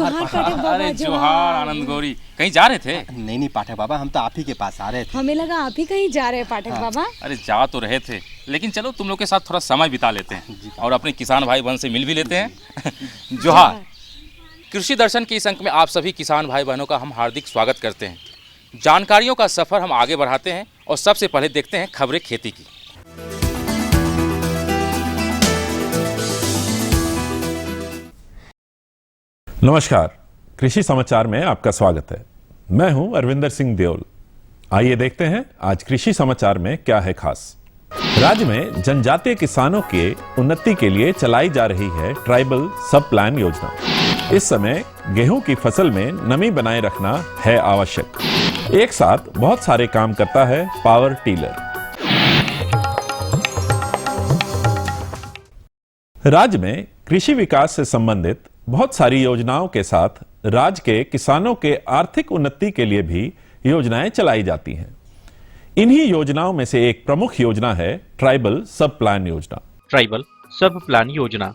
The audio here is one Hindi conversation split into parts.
जोहार पाठक बाबा। अरे जोहार आनंद गौरी, कहीं जा रहे थे? नहीं पाठक बाबा, हम तो आप ही के पास आ रहे थे। हमें लगा आप ही कहीं जा रहे हैं पाठक बाबा। अरे जा तो रहे थे, लेकिन चलो तुम लोग के साथ थोड़ा समय बिता लेते हैं और अपने किसान भाई बहन से मिल भी लेते हैं। जोहार। कृषि दर्शन के इस अंक में आप सभी किसान भाई बहनों का हम हार्दिक स्वागत करते हैं। जानकारियों का सफर हम आगे बढ़ाते हैं और सबसे पहले देखते हैं खबरें खेती की। नमस्कार, कृषि समाचार में आपका स्वागत है। मैं हूं अरविंदर सिंह देओल। आइए देखते हैं आज कृषि समाचार में क्या है खास। राज्य में जनजातीय किसानों के उन्नति के लिए चलाई जा रही है ट्राइबल सब प्लान योजना। इस समय गेहूं की फसल में नमी बनाए रखना है आवश्यक। एक साथ बहुत सारे काम करता है पावर टीलर। राज्य में कृषि विकास से संबंधित बहुत सारी योजनाओं के साथ राज्य के किसानों के आर्थिक उन्नति के लिए भी योजनाएं चलाई जाती हैं। इन्हीं योजनाओं में से एक प्रमुख योजना है ट्राइबल सब प्लान योजना। ट्राइबल सब प्लान योजना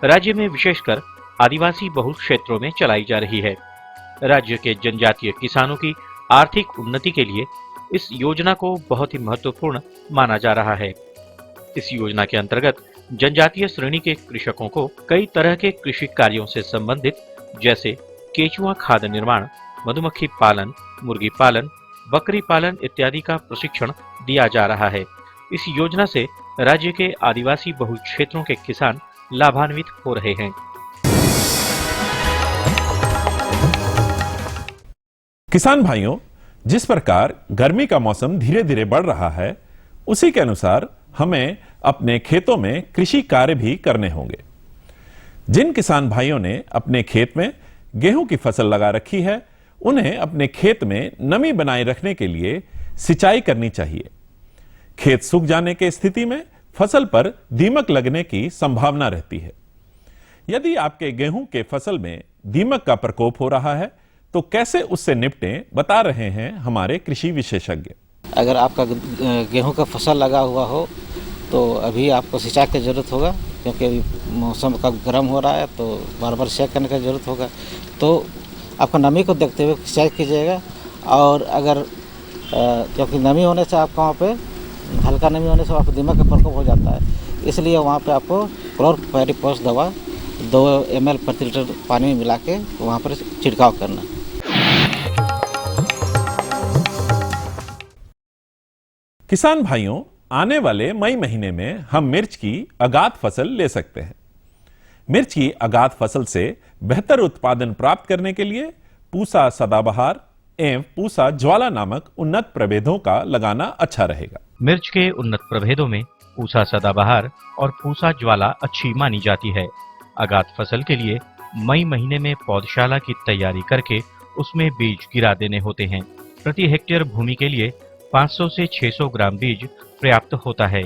राज्य में विशेषकर आदिवासी बहुल क्षेत्रों में चलाई जा रही है। राज्य के जनजातीय किसानों की आर्थिक उन्नति के लिए इस योजना को बहुत ही महत्वपूर्ण माना जा रहा है। इस योजना के अंतर्गत जनजातीय श्रेणी के कृषकों को कई तरह के कृषि कार्यों से संबंधित जैसे केचुआ खाद निर्माण, मधुमक्खी पालन, मुर्गी पालन, बकरी पालन इत्यादि का प्रशिक्षण दिया जा रहा है। इस योजना से राज्य के आदिवासी बहुल क्षेत्रों के किसान लाभान्वित हो रहे हैं। किसान भाइयों, जिस प्रकार गर्मी का मौसम धीरे धीरे बढ़ रहा है, उसी के अनुसार हमें अपने खेतों में कृषि कार्य भी करने होंगे। जिन किसान भाइयों ने अपने खेत में गेहूं की फसल लगा रखी है, उन्हें अपने खेत में नमी बनाए रखने के लिए सिंचाई करनी चाहिए। खेत सूख जाने की स्थिति में फसल पर दीमक लगने की संभावना रहती है। यदि आपके गेहूं के फसल में दीमक का प्रकोप हो रहा है तो कैसे उससे निपटें, बता रहे हैं हमारे कृषि विशेषज्ञ। अगर आपका गेहूं का फसल लगा हुआ हो तो अभी आपको सिंचाई की ज़रूरत होगा, क्योंकि अभी मौसम का गर्म हो रहा है तो बार बार सिंचाई करने की ज़रूरत होगा। तो आपका नमी को देखते हुए सिंचाई कीजिएगा। और अगर क्योंकि नमी होने से आपका वहाँ पे हल्का नमी होने से आपको दीमक का प्रकोप हो जाता है, इसलिए वहाँ पे आपको क्लोरपाइरीफॉस दवा 2 ml प्रति लीटर पानी में मिला के वहाँ पर छिड़काव करना। किसान भाइयों, आने वाले मई महीने में हम मिर्च की अगाध फसल ले सकते हैं। मिर्च की अगाध फसल से बेहतर उत्पादन प्राप्त करने के लिए पूसा सदाबहार एवं पूसा ज्वाला नामक उन्नत प्रभेदों का लगाना अच्छा रहेगा। मिर्च के उन्नत प्रभेदों में पूसा सदाबहार और पूसा ज्वाला अच्छी मानी जाती है। अगाध फसल के लिए मई महीने में पौधशाला की तैयारी करके उसमें बीज गिरा देने होते हैं। प्रति हेक्टेयर भूमि के लिए 500 से 600 ग्राम बीज पर्याप्त होता है।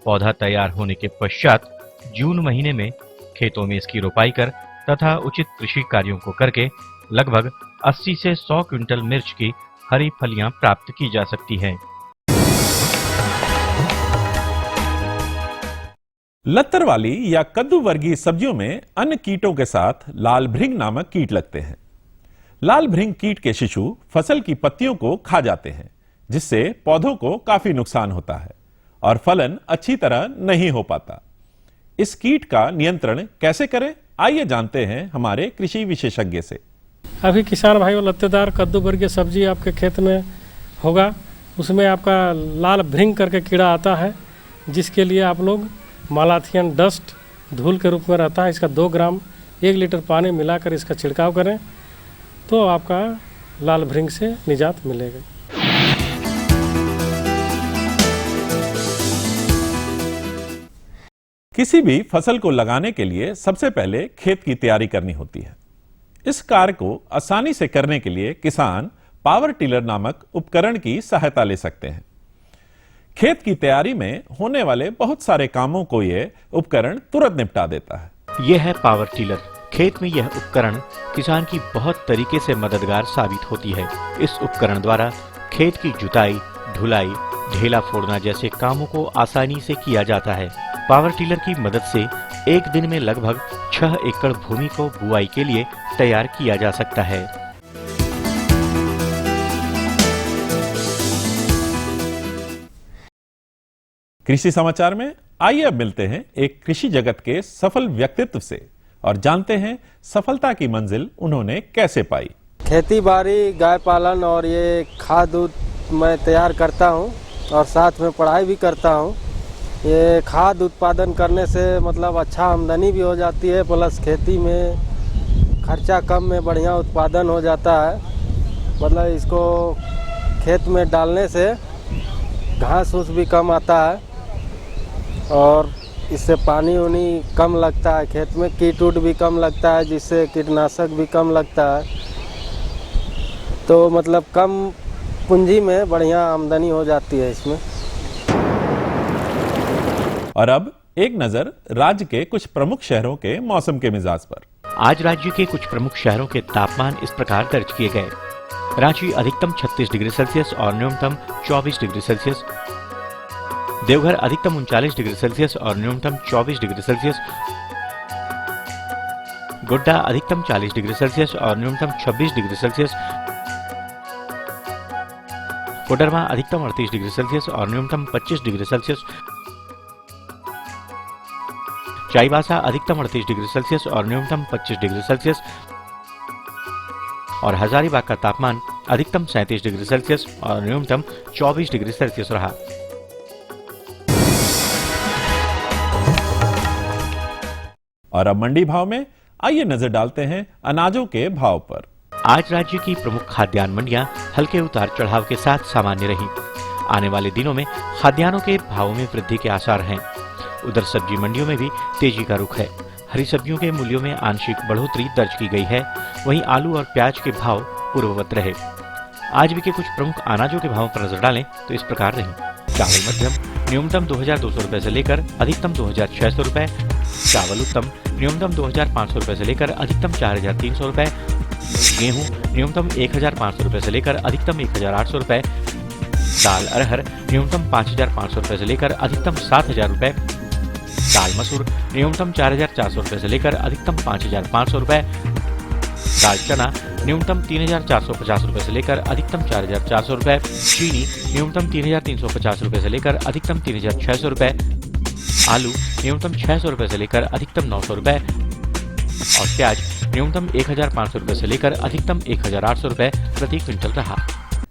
पौधा तैयार होने के पश्चात जून महीने में खेतों में इसकी रोपाई कर तथा उचित कृषि कार्यों को करके लगभग 80 से 100 क्विंटल मिर्च की हरी फलियां प्राप्त की जा सकती हैं। लत्तर वाली या कद्दू वर्गीय सब्जियों में अन्य कीटों के साथ लाल भृंग नामक कीट लगते हैं। लाल भृंग कीट के शिशु फसल की पत्तियों को खा जाते हैं, जिससे पौधों को काफी नुकसान होता है और फलन अच्छी तरह नहीं हो पाता। इस कीट का नियंत्रण कैसे करें, आइए जानते हैं हमारे कृषि विशेषज्ञ से। अभी किसान भाइयों, लत्तेदार कद्दू वर्गीय सब्जी आपके खेत में होगा, उसमें आपका लाल भृंग करके कीड़ा आता है, जिसके लिए आप लोग मालाथियन डस्ट धूल के रूप में रहता है, इसका 2 ग्राम 1 लीटर पानी मिलाकर इसका छिड़काव करें तो आपका लाल भृंग से निजात मिलेगा। किसी भी फसल को लगाने के लिए सबसे पहले खेत की तैयारी करनी होती है। इस कार्य को आसानी से करने के लिए किसान पावर टिलर नामक उपकरण की सहायता ले सकते हैं। खेत की तैयारी में होने वाले बहुत सारे कामों को यह उपकरण तुरंत निपटा देता है। यह है पावर टिलर। खेत में यह उपकरण किसान की बहुत तरीके से मददगार साबित होती है। इस उपकरण द्वारा खेत की जुताई, ढुलाई, ढेला फोड़ना जैसे कामों को आसानी से किया जाता है। पावर टिलर की मदद से एक दिन में लगभग 6 एकड़ भूमि को बुआई के लिए तैयार किया जा सकता है। कृषि समाचार में आइए अब मिलते हैं एक कृषि जगत के सफल व्यक्तित्व से और जानते हैं सफलता की मंजिल उन्होंने कैसे पाई। खेती बाड़ी, गाय पालन और ये खाद दूध मैं तैयार करता हूँ और साथ में पढ़ाई भी करता हूँ। ये खाद उत्पादन करने से मतलब अच्छा आमदनी भी हो जाती है, प्लस खेती में खर्चा कम में बढ़िया उत्पादन हो जाता है। मतलब इसको खेत में डालने से घास फूस भी कम आता है और इससे पानी उनी कम लगता है, खेत में कीट उट भी कम लगता है, जिससे कीटनाशक भी कम लगता है। तो मतलब कम पूंजी में बढ़िया आमदनी हो जाती है इसमें। और अब एक नजर राज्य के कुछ प्रमुख शहरों के मौसम के मिजाज पर। आज राज्य के कुछ प्रमुख शहरों के तापमान इस प्रकार दर्ज किए गए। रांची अधिकतम 36 डिग्री सेल्सियस और न्यूनतम 24 डिग्री सेल्सियस। देवघर अधिकतम 39 डिग्री सेल्सियस और न्यूनतम 24 डिग्री सेल्सियस। गोड्डा अधिकतम 40 डिग्री सेल्सियस और न्यूनतम 26 डिग्री सेल्सियस। कोडरमा अधिकतम 38 डिग्री सेल्सियस और न्यूनतम 25 डिग्री सेल्सियस। चाईबासा अधिकतम 38 डिग्री सेल्सियस और न्यूनतम 25 डिग्री सेल्सियस। और हजारीबाग का तापमान अधिकतम 37 डिग्री सेल्सियस और न्यूनतम 24 डिग्री सेल्सियस रहा। और अब मंडी भाव में आइए नजर डालते हैं अनाजों के भाव पर। आज राज्य की प्रमुख खाद्यान्न मंडियां हल्के उतार चढ़ाव के साथ सामान्य रहीं। आने वाले दिनों में खाद्यान्नों के भावों में वृद्धि के आसार हैं। उधर सब्जी मंडियों में भी तेजी का रुख है। हरी सब्जियों के मूल्यों में आंशिक बढ़ोतरी दर्ज की गई है, वहीं आलू और प्याज के भाव पूर्ववत रहे। आज भी के कुछ प्रमुख अनाजों के भावों पर नजर डालें तो इस प्रकार रही। चावल मध्यम न्यूनतम 2200 रुपए से लेकर अधिकतम 2600 रुपए। चावल उत्तम न्यूनतम 2500 रुपए से लेकर अधिकतम 4300 रुपए। गेहूं न्यूनतम 1500 रुपए से लेकर अधिकतम 1800 रुपए। दाल अरहर न्यूनतम 5500 रुपए से लेकर अधिकतम 7000 रुपए। दाल मसूर न्यूनतम 4400 रुपए से लेकर अधिकतम 5500 रुपए। दाल चना न्यूनतम 3450 रुपए से लेकर अधिकतम 4400 रुपए। चीनी न्यूनतम 3350 रुपए से लेकर अधिकतम 3600 रुपए। आलू न्यूनतम 600 रुपए से लेकर अधिकतम 900 रुपए। और प्याज न्यूनतम 1500 रुपए से लेकर अधिकतम 1800 रुपए प्रति क्विंटल रहा।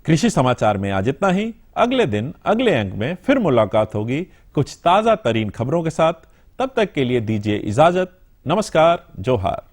कृषि समाचार में आज इतना ही। अगले दिन अगले अंक में फिर मुलाकात होगी कुछ ताजा तरीन खबरों के साथ। तब तक के लिए दीजिए इजाजत। नमस्कार, जोहार।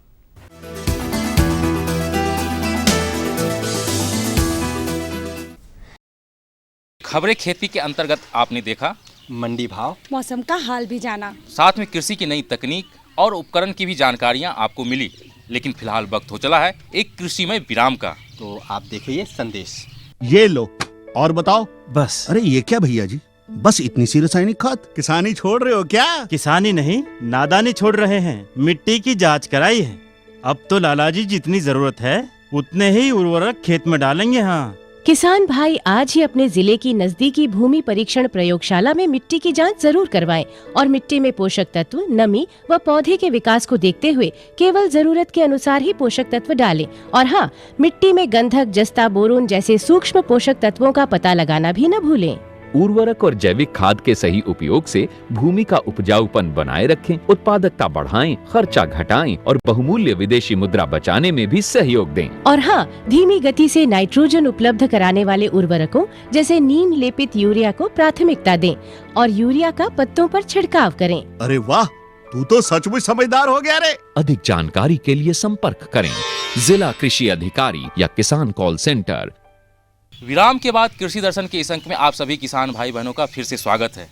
खबरें खेती के अंतर्गत आपने देखा मंडी भाव, मौसम का हाल भी जाना, साथ में कृषि की नई तकनीक और उपकरण की भी जानकारियां आपको मिली। लेकिन फिलहाल वक्त हो चला है एक कृषिमय विराम का। तो आप देखिए ये संदेश। ये लो और बताओ। बस। अरे ये क्या भैया जी, बस इतनी सी रासायनिक खाद? किसानी छोड़ रहे हो क्या? किसानी नहीं, नादानी छोड़ रहे हैं। मिट्टी की जांच कराई है। अब तो लालाजी जितनी जरूरत है उतने ही उर्वरक खेत में डालेंगे। हाँ, किसान भाई आज ही अपने जिले की नजदीकी भूमि परीक्षण प्रयोगशाला में मिट्टी की जांच जरूर करवाएं और मिट्टी में पोषक तत्व, नमी व पौधे के विकास को देखते हुए केवल जरूरत के अनुसार ही पोषक तत्व डालें। और हाँ, मिट्टी में गंधक, जस्ता, बोरोन जैसे सूक्ष्म पोषक तत्वों का पता लगाना भी न भूलें। उर्वरक और जैविक खाद के सही उपयोग से भूमि का उपजाऊपन बनाए रखें, उत्पादकता बढ़ाएं, खर्चा घटाएं और बहुमूल्य विदेशी मुद्रा बचाने में भी सहयोग दें। और हाँ, धीमी गति से नाइट्रोजन उपलब्ध कराने वाले उर्वरकों जैसे नीम लेपित यूरिया को प्राथमिकता दें और यूरिया का पत्तों पर छिड़काव करें। अरे वाह, तू तो सचमुच समझदार हो गया रे। अधिक जानकारी के लिए संपर्क करें जिला कृषि अधिकारी या किसान कॉल सेंटर। विराम के बाद कृषि दर्शन के इस अंक में आप सभी किसान भाई बहनों का फिर से स्वागत है।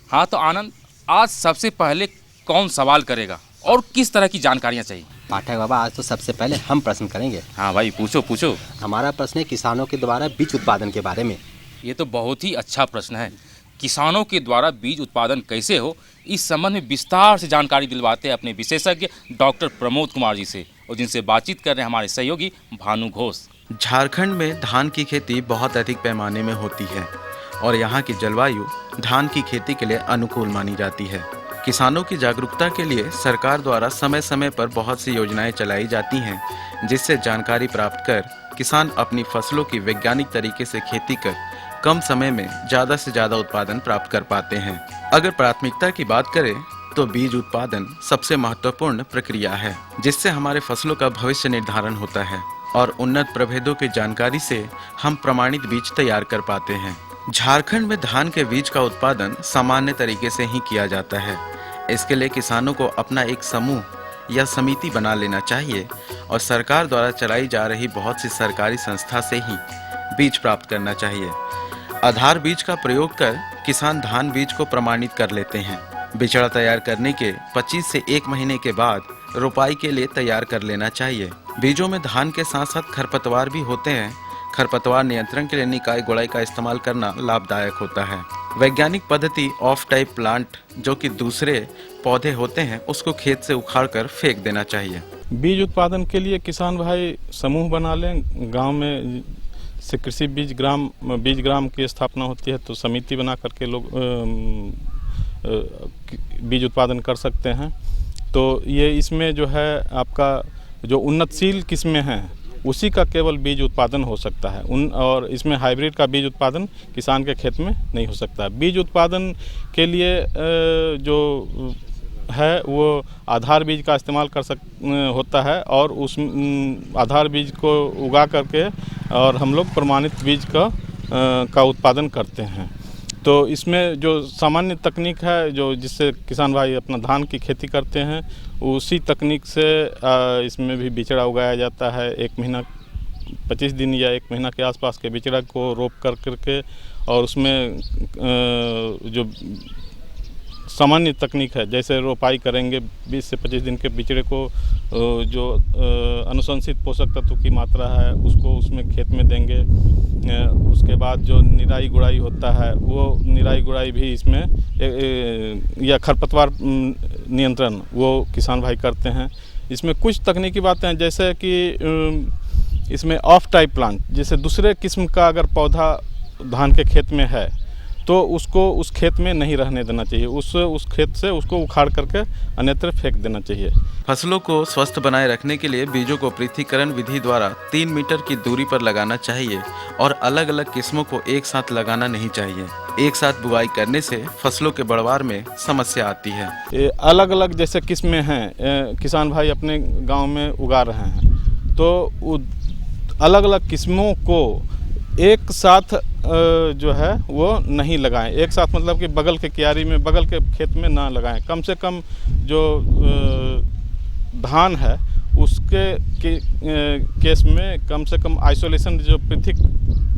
हाँ तो आनंद, आज सबसे पहले कौन सवाल करेगा और किस तरह की जानकारियाँ चाहिए? पाठक बाबा, आज तो सबसे पहले हम प्रश्न करेंगे। हाँ भाई, पूछो पूछो। हमारा प्रश्न है किसानों के द्वारा बीज उत्पादन के बारे में। ये तो बहुत ही अच्छा प्रश्न है। किसानों के द्वारा बीज उत्पादन कैसे हो, इस संबंध में विस्तार से जानकारी दिलवाते हैं अपने विशेषज्ञ डॉक्टर प्रमोद कुमार जी से, और जिनसे बातचीत कर रहे हैं हमारे सहयोगी भानु घोष। झारखंड में धान की खेती बहुत अधिक पैमाने में होती है और यहाँ की जलवायु धान की खेती के लिए अनुकूल मानी जाती है, किसानों की जागरूकता के लिए सरकार द्वारा समय समय पर बहुत सी योजनाएं चलाई जाती हैं, जिससे जानकारी प्राप्त कर किसान अपनी फसलों की वैज्ञानिक तरीके से खेती कर कम समय में ज़्यादा से ज़्यादा उत्पादन प्राप्त कर पाते हैं। अगर प्राथमिकता की बात करें तो बीज उत्पादन सबसे महत्वपूर्ण प्रक्रिया है, जिससे हमारे फसलों का भविष्य निर्धारण होता है और उन्नत प्रभेदों की जानकारी से हम प्रमाणित बीज तैयार कर पाते हैं। झारखंड में धान के बीज का उत्पादन सामान्य तरीके से ही किया जाता है। इसके लिए किसानों को अपना एक समूह या समिति बना लेना चाहिए और सरकार द्वारा चलाई जा रही बहुत सी सरकारी संस्था से ही बीज प्राप्त करना चाहिए। आधार बीज का प्रयोग कर किसान धान बीज को प्रमाणित कर लेते हैं। बिचड़ा तैयार करने के 25 से 1 महीने के बाद रोपाई के लिए तैयार कर लेना चाहिए। बीजों में धान के साथ साथ खरपतवार भी होते हैं। खरपतवार नियंत्रण के लिए निकाई गुड़ाई का इस्तेमाल करना लाभदायक होता है। वैज्ञानिक पद्धति ऑफ टाइप प्लांट, जो कि दूसरे पौधे होते हैं, उसको खेत से उखाड़कर फेंक देना चाहिए। बीज उत्पादन के लिए किसान भाई समूह बना लें। गांव में से कृषि बीज ग्राम की स्थापना होती है, तो समिति बना करके लोग बीज उत्पादन कर सकते हैं। तो ये इसमें जो है आपका जो उन्नतशील किस्में हैं उसी का केवल बीज उत्पादन हो सकता है। और इसमें हाइब्रिड का बीज उत्पादन किसान के खेत में नहीं हो सकता। बीज उत्पादन के लिए जो है वो आधार बीज का इस्तेमाल होता है और उस आधार बीज को उगा करके और हम लोग प्रमाणित बीज का उत्पादन करते हैं। तो इसमें जो सामान्य तकनीक है जो जिससे किसान भाई अपना धान की खेती करते हैं, उसी तकनीक से इसमें भी बिचड़ा उगाया जाता है। 1 महीना 25 दिन या 1 महीना के आसपास के बिचड़ा को रोप करके और उसमें जो सामान्य तकनीक है, जैसे रोपाई करेंगे 20 से 25 दिन के बिचड़े को जो अनुशंसित पोषक तत्व की मात्रा है उसको उसमें खेत में देंगे। उसके बाद जो निराई गुड़ाई होता है वो निराई गुड़ाई भी इसमें या खरपतवार नियंत्रण वो किसान भाई करते हैं। इसमें कुछ तकनीकी बातें हैं, जैसे कि इसमें ऑफ टाइप प्लांट, जैसे दूसरे किस्म का अगर पौधा धान के खेत में है तो उसको उस खेत में नहीं रहने देना चाहिए। उस खेत से उसको उखाड़ करके अन्यत्र फेंक देना चाहिए। फसलों को स्वस्थ बनाए रखने के लिए बीजों को पृथक्करण विधि द्वारा 3 मीटर की दूरी पर लगाना चाहिए और अलग अलग किस्मों को एक साथ लगाना नहीं चाहिए। एक साथ बुआई करने से फसलों के बढ़वार में समस्या आती है। अलग अलग जैसे किस्में हैं किसान भाई अपने गाँव में उगा रहे हैं, तो अलग अलग किस्मों को एक साथ जो है वो नहीं लगाएं। एक साथ मतलब कि बगल के क्यारी में बगल के खेत में ना लगाएं। कम से कम जो धान है उसके केस में कम से कम आइसोलेशन जो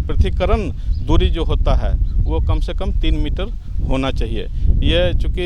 पृथक्करण दूरी जो होता है वो कम से कम 3 मीटर होना चाहिए। ये चूँकि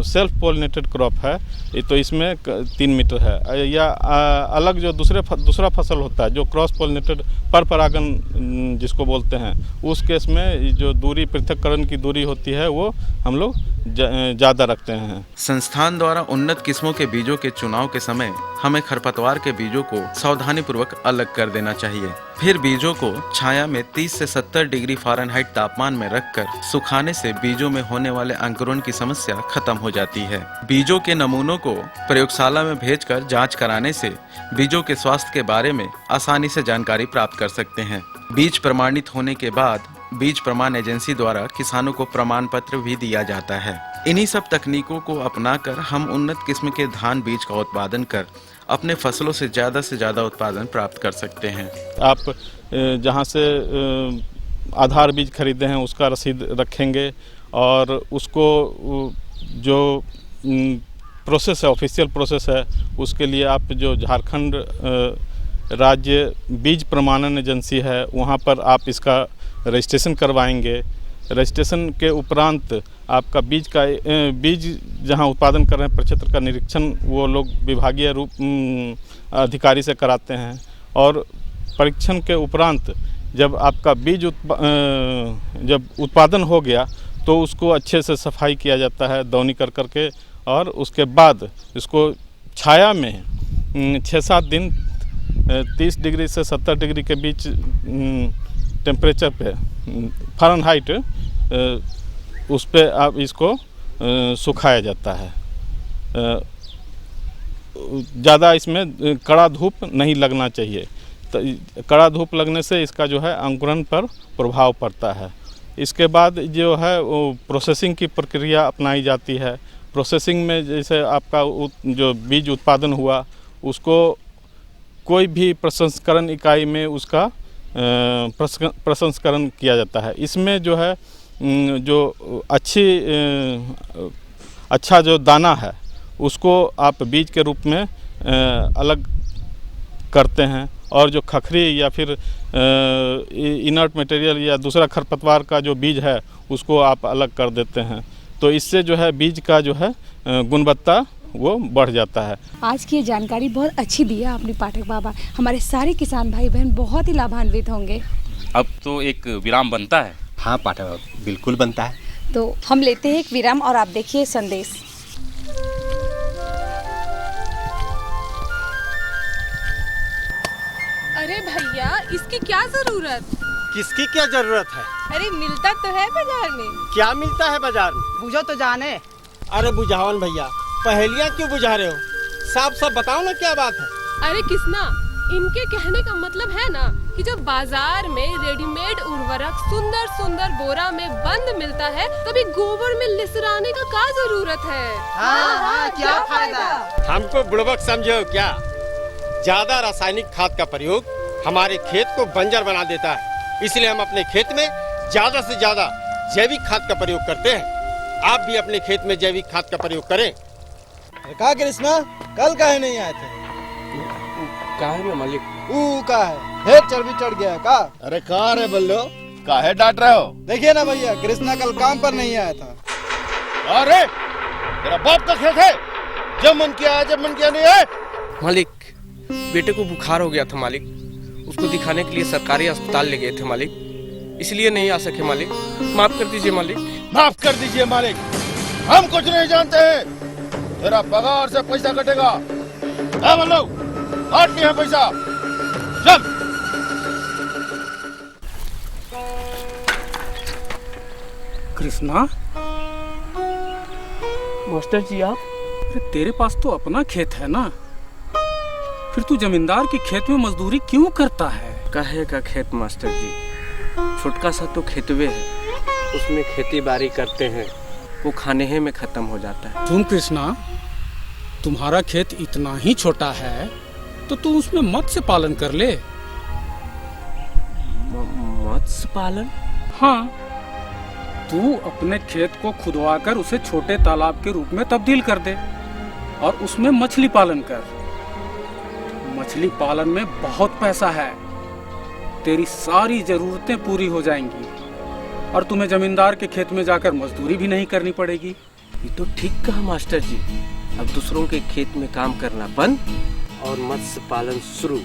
सेल्फ पॉलिनेटेड क्रॉप है तो इसमें 3 मीटर है। या अलग जो दूसरा फसल होता है जो क्रॉस पॉलिनेटेड पर परागन जिसको बोलते हैं, उस केस में जो दूरी पृथक्करण की दूरी होती है वो हम लोग ज़्यादा रखते हैं। संस्थान द्वारा उन्नत किस्मों के बीजों के चुनाव के समय हमें खरपतवार के बीजों को सावधानीपूर्वक अलग कर देना चाहिए। फिर बीजों को छाया में 30 से 70 डिग्री फ़ारेनहाइट तापमान में रखकर सुखाने से बीजों में होने वाले अंकुरण की समस्या खत्म हो जाती है। बीजों के नमूनों को प्रयोगशाला में भेजकर जांच कराने से बीजों के स्वास्थ्य के बारे में आसानी से जानकारी प्राप्त कर सकते हैं। बीज प्रमाणित होने के बाद बीज प्रमाण एजेंसी द्वारा किसानों को प्रमाण पत्र भी दिया जाता है। इन्हीं सब तकनीकों को अपनाकर हम उन्नत किस्म के धान बीज का उत्पादन कर अपने फसलों से ज़्यादा उत्पादन प्राप्त कर सकते हैं। आप जहां से आधार बीज खरीदे हैं उसका रसीद रखेंगे और उसको जो प्रोसेस है, ऑफिशियल प्रोसेस है, उसके लिए आप जो झारखंड राज्य बीज प्रमाणन एजेंसी है वहाँ पर आप इसका रजिस्ट्रेशन करवाएंगे। रजिस्ट्रेशन के उपरांत आपका बीज जहां उत्पादन कर रहे हैं प्रक्षेत्र का निरीक्षण वो लोग विभागीय रूप अधिकारी से कराते हैं और परीक्षण के उपरांत जब आपका बीज जब उत्पादन हो गया तो उसको अच्छे से सफाई किया जाता है दौनी करके और उसके बाद इसको छाया में 6-7 दिन 30 डिग्री से 70 डिग्री के बीच टेम्परेचर पे फ़ारेनहाइट उस पर आप इसको सुखाया जाता है। ज़्यादा इसमें कड़ा धूप नहीं लगना चाहिए। तो कड़ा धूप लगने से इसका जो है अंकुरण पर प्रभाव पड़ता है। इसके बाद जो है वो प्रोसेसिंग की प्रक्रिया अपनाई जाती है। प्रोसेसिंग में जैसे आपका जो बीज उत्पादन हुआ उसको कोई भी प्रसंस्करण इकाई में उसका प्रसंस्करण किया जाता है। इसमें जो है जो अच्छा जो दाना है उसको आप बीज के रूप में अलग करते हैं और जो खखरी या फिर इनर्ट मटेरियल या दूसरा खरपतवार का जो बीज है उसको आप अलग कर देते हैं। तो इससे जो है बीज का जो है गुणवत्ता वो बढ़ जाता है। आज की ये जानकारी बहुत अच्छी दी है आपने पाठक बाबा। हमारे सारे किसान भाई बहन बहुत ही लाभान्वित होंगे। अब तो एक विराम बनता है। हाँ पाठक बाबा, बिल्कुल बनता है। तो हम लेते हैं एक विराम और आप देखिए संदेश। अरे भैया, इसकी क्या जरूरत? किसकी क्या जरूरत है? अरे मिलता तो है बाजार में। क्या मिलता है बाजार में? बुझो तो जाने। अरे बुझावन भैया, पहेलियाँ क्यों बुझा रहे हो? साफ साफ बताओ ना क्या बात है। अरे किसना, इनके कहने का मतलब है ना कि जब बाजार में रेडीमेड उर्वरक सुंदर सुंदर बोरा में बंद मिलता है तभी गोबर में लिसराने का क्या जरूरत है? हाँ, क्या फायदा? हमको बुड़बक समझे हो क्या? ज्यादा रासायनिक खाद का प्रयोग हमारे खेत को बंजर बना देता है, इसलिए हम अपने खेत में ज्यादा से ज्यादा जैविक खाद का प्रयोग करते हैं। आप भी अपने खेत में जैविक खाद का प्रयोग करें। का कृष्णा, कल काहे नहीं आए थे? काहे में मालिक? का है ढेर चर्बी चढ़ गया का? अरे कहा रे बल्लो, काहे डांट रहे हो? देखिए ना भैया, कृष्णा कल काम पर नहीं आया था। अरे तेरा बाप का खेत है, जब मन किया जब मन किया नहीं है। मालिक, बेटे को बुखार हो गया था मालिक, उसको दिखाने के लिए सरकारी अस्पताल ले गए थे मालिक, इसलिए नहीं आ सके मालिक। माफ कर दीजिए मालिक। माफ कर दीजिए मालिक, हम कुछ नहीं जानते हैं। तेरा पगार से पैसा कटेगा। बल्लो, काट लिया पैसा, चल। कृष्णा, मास्टर जी आप? तेरे पास तो अपना खेत है ना, फिर तू जमींदार के खेत में मजदूरी क्यों करता है? काहे का खेत मास्टर जी, छोटका सा तो खेतवे है, उसमें खेती बाड़ी करते हैं, वो खाने ही में खत्म हो जाता है। सुन कृष्णा, तुम्हारा खेत इतना ही छोटा है तो तू उसमें मत्स्य पालन कर ले। मत्स्य पालन? हाँ, तू अपने खेत को खुदवाकर उसे छोटे तालाब के रूप में तब्दील कर दे और उसमें मछली पालन कर। मछली पालन में बहुत पैसा है, तेरी सारी जरूरतें पूरी हो जाएंगी और तुम्हें जमींदार के खेत में जाकर मजदूरी भी नहीं करनी पड़ेगी। ये तो ठीक कहा मास्टर जी, अब दूसरों के खेत में काम करना बंद और मत्स्य पालन शुरू।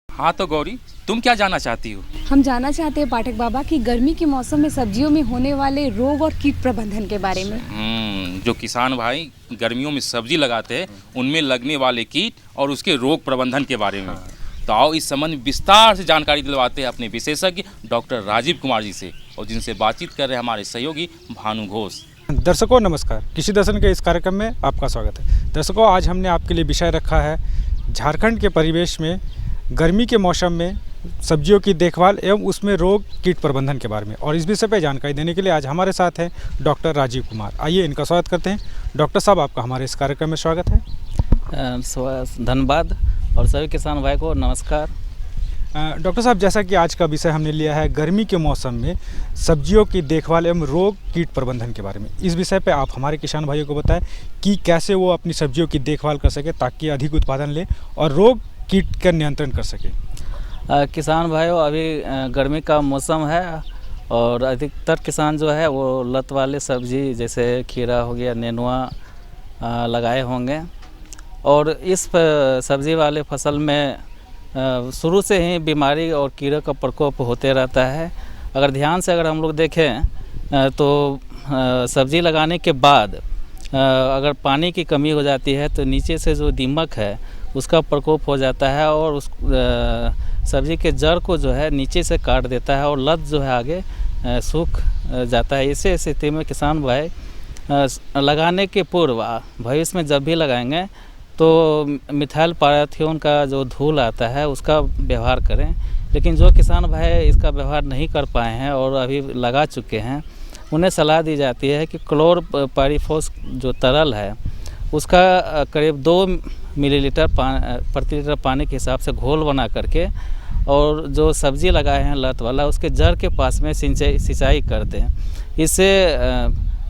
हाँ तो गौरी, तुम क्या जानना चाहती हो? हम जानना चाहते हैं पाठक बाबा कि गर्मी के मौसम में सब्जियों में होने वाले रोग और कीट प्रबंधन के बारे में। जो किसान भाई गर्मियों में सब्जी लगाते हैं उनमें लगने वाले कीट और उसके रोग प्रबंधन के बारे में। तो आओ इस संबंध में विस्तार से जानकारी दिलवाते हैं अपने विशेषज्ञ डॉक्टर राजीव कुमार जी से, और जिनसे बातचीत कर रहे हैं हमारे सहयोगी भानु घोष। दर्शकों नमस्कार, कृषि दर्शन के इस कार्यक्रम में आपका स्वागत है। दर्शकों, आज हमने आपके लिए विषय रखा है झारखंड के परिवेश में गर्मी के मौसम में सब्जियों की देखभाल एवं उसमें रोग कीट प्रबंधन के बारे में, और इस विषय पर जानकारी देने के लिए आज हमारे साथ हैं डॉक्टर राजीव कुमार। आइए इनका स्वागत करते हैं। डॉक्टर साहब, आपका हमारे इस कार्यक्रम में स्वागत है। धन्यवाद और सभी किसान भाई को नमस्कार। डॉक्टर साहब, जैसा कि आज का विषय हमने लिया है गर्मी के मौसम में सब्जियों की देखभाल एवं रोग कीट प्रबंधन के बारे में, इस विषय पे आप हमारे किसान भाइयों को बताएं कि कैसे वो अपनी सब्जियों की देखभाल कर सके ताकि अधिक उत्पादन ले और रोग कीट का नियंत्रण कर सके। किसान भाइयों, अभी गर्मी का मौसम है और अधिकतर किसान जो है वो लत वाले सब्जी जैसे खीरा हो गया, नेनुआ लगाए होंगे, और इस सब्जी वाले फसल में शुरू से ही बीमारी और कीड़े का प्रकोप होते रहता है। अगर ध्यान से हम लोग देखें तो सब्जी लगाने के बाद अगर पानी की कमी हो जाती है तो नीचे से जो दीमक है उसका प्रकोप हो जाता है और उस सब्जी के जड़ को जो है नीचे से काट देता है और लत जो है आगे सूख जाता है। इसी स्थिति में किसान भाई लगाने के पूर्व भविष्य में जब भी लगाएंगे तो मिथाइल पाराथियोन का जो धूल आता है उसका व्यवहार करें। लेकिन जो किसान भाई इसका व्यवहार नहीं कर पाए हैं और अभी लगा चुके हैं, उन्हें सलाह दी जाती है कि क्लोरपाइरीफॉस जो तरल है उसका करीब 2 मिलीलीटर प्रति लीटर पानी के हिसाब से घोल बना करके और जो सब्जी लगाए हैं लत वाला उसके जड़ के पास में सिंचाई कर दें। इससे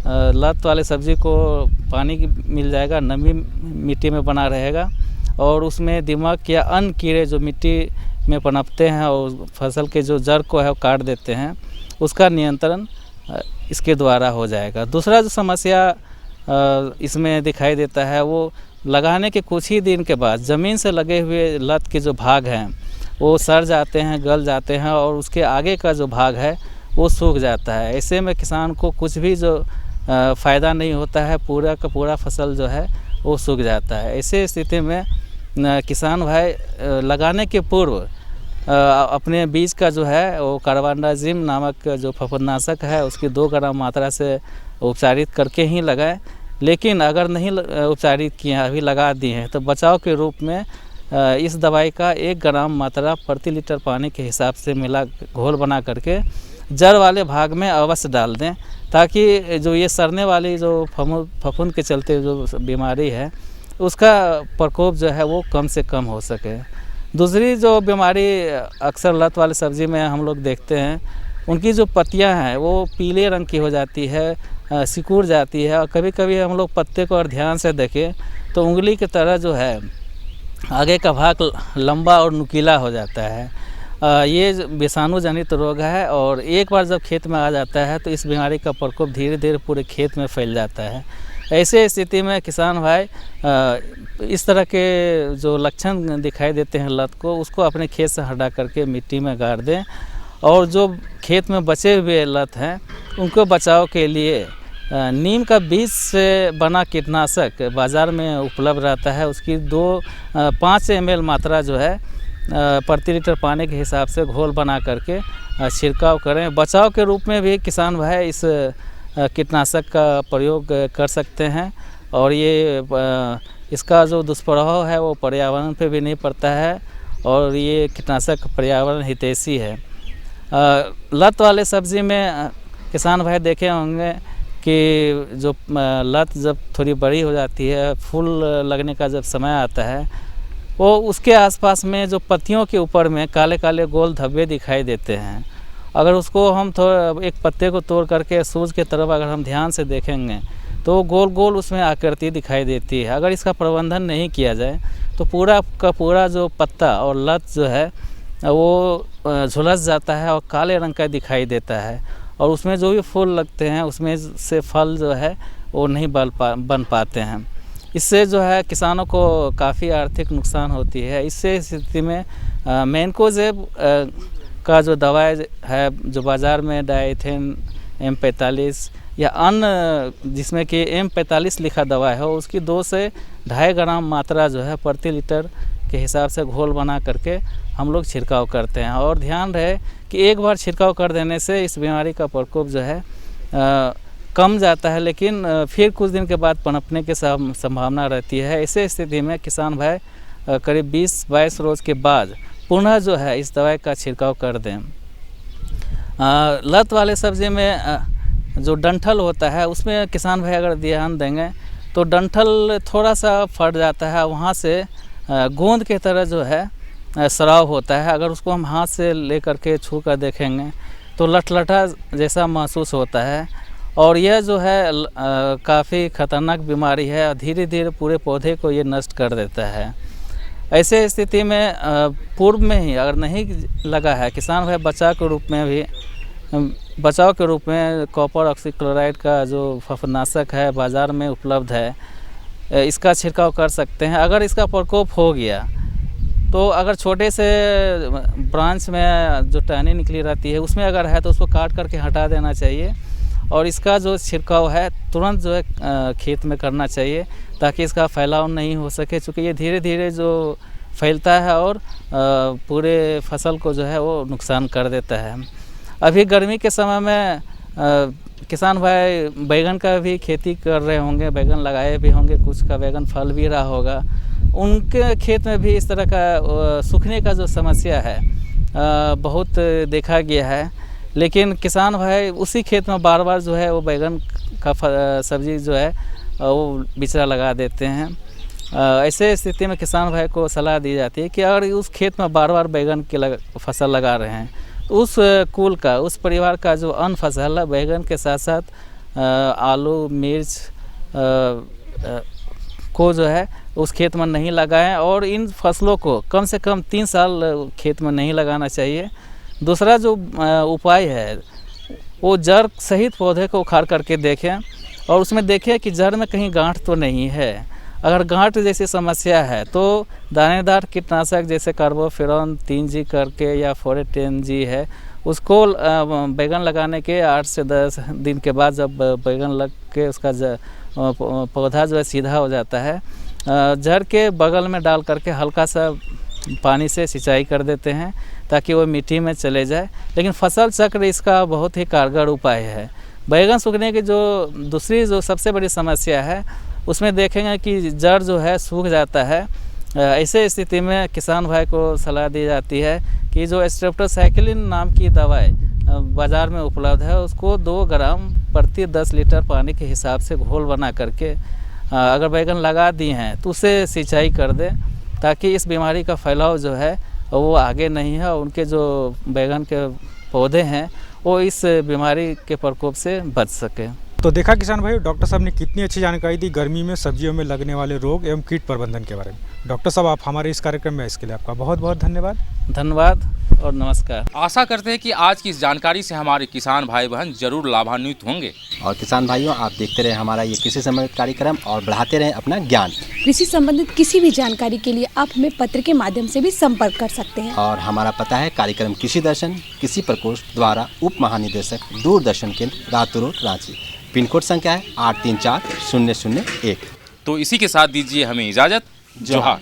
लत वाले सब्जी को पानी मिल जाएगा, नमी मिट्टी में बना रहेगा और उसमें दीमक या अन्य कीड़े जो मिट्टी में पनपते हैं और फसल के जो जड़ को है वो काट देते हैं, उसका नियंत्रण इसके द्वारा हो जाएगा। दूसरा जो समस्या इसमें दिखाई देता है वो लगाने के कुछ ही दिन के बाद ज़मीन से लगे हुए लत के जो भाग हैं वो सड़ जाते हैं, गल जाते हैं और उसके आगे का जो भाग है वो सूख जाता है। ऐसे में किसान को कुछ भी जो फ़ायदा नहीं होता है, पूरा का पूरा फसल जो है वो सूख जाता है। ऐसे स्थिति में किसान भाई लगाने के पूर्व अपने बीज का जो है वो कार्बनडाजिम नामक जो फफूंदनाशक है उसकी 2 ग्राम मात्रा से उपचारित करके ही लगाएं। लेकिन अगर नहीं उपचारित किए, अभी लगा दिए हैं, तो बचाव के रूप में इस दवाई का 1 ग्राम मात्रा प्रति लीटर पानी के हिसाब से मिला घोल बना करके जड़ वाले भाग में अवश्य डाल दें, ताकि जो ये सड़ने वाली जो फफूंद के चलते जो बीमारी है उसका प्रकोप जो है वो कम से कम हो सके। दूसरी जो बीमारी अक्सर लत वाली सब्जी में हम लोग देखते हैं, उनकी जो पत्तियां हैं वो पीले रंग की हो जाती है, सिकुड़ जाती है और कभी कभी हम लोग पत्ते को और ध्यान से देखें तो उंगली की तरह जो है आगे का भाग लंबा और नुकीला हो जाता है। ये विषाणु जनित रोग है और एक बार जब खेत में आ जाता है तो इस बीमारी का प्रकोप धीरे धीरे पूरे खेत में फैल जाता है। ऐसे स्थिति में किसान भाई इस तरह के जो लक्षण दिखाई देते हैं लत को, उसको अपने खेत से हटा करके मिट्टी में गाड़ दें और जो खेत में बचे हुए लत हैं उनको बचाव के लिए नीम का बीज से बना कीटनाशक बाज़ार में उपलब्ध रहता है, उसकी 5 ml मात्रा जो है प्रति लीटर पानी के हिसाब से घोल बना करके छिड़काव करें। बचाव के रूप में भी किसान भाई इस कीटनाशक का प्रयोग कर सकते हैं और ये इसका जो दुष्प्रभाव है वो पर्यावरण पे भी नहीं पड़ता है और ये कीटनाशक पर्यावरण हितैषी है। लत वाले सब्जी में किसान भाई देखे होंगे कि जो लत जब थोड़ी बड़ी हो जाती है, फूल लगने का जब समय आता है, वो उसके आसपास में जो पत्तियों के ऊपर में काले काले गोल धब्बे दिखाई देते हैं। अगर उसको हम थोड़ा एक पत्ते को तोड़ करके सूरज के तरफ अगर हम ध्यान से देखेंगे तो गोल गोल उसमें आकृति दिखाई देती है। अगर इसका प्रबंधन नहीं किया जाए तो पूरा का पूरा जो पत्ता और लत जो है वो झुलस जाता है और काले रंग का दिखाई देता है और उसमें जो भी फूल लगते हैं उसमें से फल जो है वो नहीं बन पाते हैं। इससे जो है किसानों को काफ़ी आर्थिक नुकसान होती है। इससे स्थिति में मैनकोजेब का जो दवाई है जो बाज़ार में डाइथेन M45 या अन्य जिसमें कि M45 लिखा दवा है उसकी 2 से 2.5 ग्राम मात्रा जो है प्रति लीटर के हिसाब से घोल बना करके हम लोग छिड़काव करते हैं। और ध्यान रहे कि एक बार छिड़काव कर देने से इस बीमारी का प्रकोप जो है कम जाता है, लेकिन फिर कुछ दिन के बाद पनपने की संभावना रहती है। ऐसे स्थिति में किसान भाई करीब 20-22 रोज़ के बाद पुनः जो है इस दवाई का छिड़काव कर दें। लत वाले सब्जी में जो डंठल होता है उसमें किसान भाई अगर ध्यान देंगे तो डंठल थोड़ा सा फट जाता है, वहाँ से गोंद के तरह जो है स्राव होता है। अगर उसको हम हाथ से ले करके छू कर देखेंगे तो लटलटा जैसा महसूस होता है और यह जो है काफ़ी ख़तरनाक बीमारी है, धीरे धीरे पूरे पौधे को ये नष्ट कर देता है। ऐसे स्थिति में पूर्व में ही अगर नहीं लगा है किसान भाई बचाव के रूप में कॉपर ऑक्सीक्लोराइड का जो फफूंदनाशक है बाज़ार में उपलब्ध है, इसका छिड़काव कर सकते हैं। अगर इसका प्रकोप हो गया तो अगर छोटे से ब्रांच में जो टहनी निकली रहती है उसमें अगर है तो उसको काट करके हटा देना चाहिए और इसका जो छिड़काव है तुरंत जो है खेत में करना चाहिए ताकि इसका फैलाव नहीं हो सके, क्योंकि ये धीरे धीरे जो फैलता है और पूरे फसल को जो है वो नुकसान कर देता है। अभी गर्मी के समय में किसान भाई बैगन का भी खेती कर रहे होंगे, बैगन लगाए भी होंगे, कुछ का बैगन फल भी रहा होगा। उनके खेत में भी इस तरह का सूखने का जो समस्या है बहुत देखा गया है। लेकिन किसान भाई उसी खेत में बार बार जो है वो बैगन का सब्जी जो है वो बिचड़ा लगा देते हैं। ऐसे स्थिति में किसान भाई को सलाह दी जाती है कि अगर उस खेत में बार बार बैगन की फसल लगा रहे हैं तो उस कुल का, उस परिवार का जो अन्य फसल है बैगन के साथ साथ आलू, मिर्च को जो है उस खेत में नहीं लगाएं और इन फसलों को कम से कम 3 साल खेत में नहीं लगाना चाहिए। दूसरा जो उपाय है वो जड़ सहित पौधे को उखाड़ करके देखें और उसमें देखें कि जड़ में कहीं गांठ तो नहीं है। अगर गांठ जैसी समस्या है तो दानेदार कीटनाशक जैसे कार्बोफ्यूरॉन 3G करके या 410G है, उसको बैगन लगाने के 8 से 10 दिन के बाद जब बैगन लग के उसका पौधा जो है सीधा हो जाता है, जड़ के बगल में डाल करके हल्का सा पानी से सिंचाई कर देते हैं ताकि वो मिट्टी में चले जाए। लेकिन फसल चक्र इसका बहुत ही कारगर उपाय है। बैगन सूखने की जो दूसरी जो सबसे बड़ी समस्या है उसमें देखेंगे कि जड़ जो है सूख जाता है। ऐसे स्थिति में किसान भाई को सलाह दी जाती है कि जो स्ट्रेप्टोसाइक्लिन नाम की दवाई बाज़ार में उपलब्ध है उसको 2 ग्राम प्रति 10 लीटर पानी के हिसाब से घोल बना करके अगर बैगन लगा दिए हैं तो उसे सिंचाई कर दें ताकि इस बीमारी का फैलाव जो है वो आगे नहीं है और उनके जो बैगन के पौधे हैं वो इस बीमारी के प्रकोप से बच सके। तो देखा किसान भाई, डॉक्टर साहब ने कितनी अच्छी जानकारी दी गर्मी में सब्जियों में लगने वाले रोग एवं कीट प्रबंधन के बारे में। डॉक्टर साहब आप हमारे इस कार्यक्रम में इसके लिए आपका बहुत बहुत धन्यवाद। धन्यवाद और नमस्कार। आशा करते हैं कि आज की इस जानकारी से हमारे किसान भाई बहन जरूर लाभान्वित होंगे। और किसान भाइयों, आप देखते रहे हमारा ये कृषि संबंधित कार्यक्रम और बढ़ाते रहे अपना ज्ञान। कृषि संबंधित किसी भी जानकारी के लिए आप हमें पत्र के माध्यम से भी संपर्क कर सकते हैं। और हमारा पता है कार्यक्रम कृषि दर्शन, कृषि प्रकोष्ठ द्वारा उप महानिदेशक दूरदर्शन केंद्र Ratu road Ranchi. Pin code संख्या है 834001। तो इसी के साथ दीजिए हमें इजाज़त। जोहार।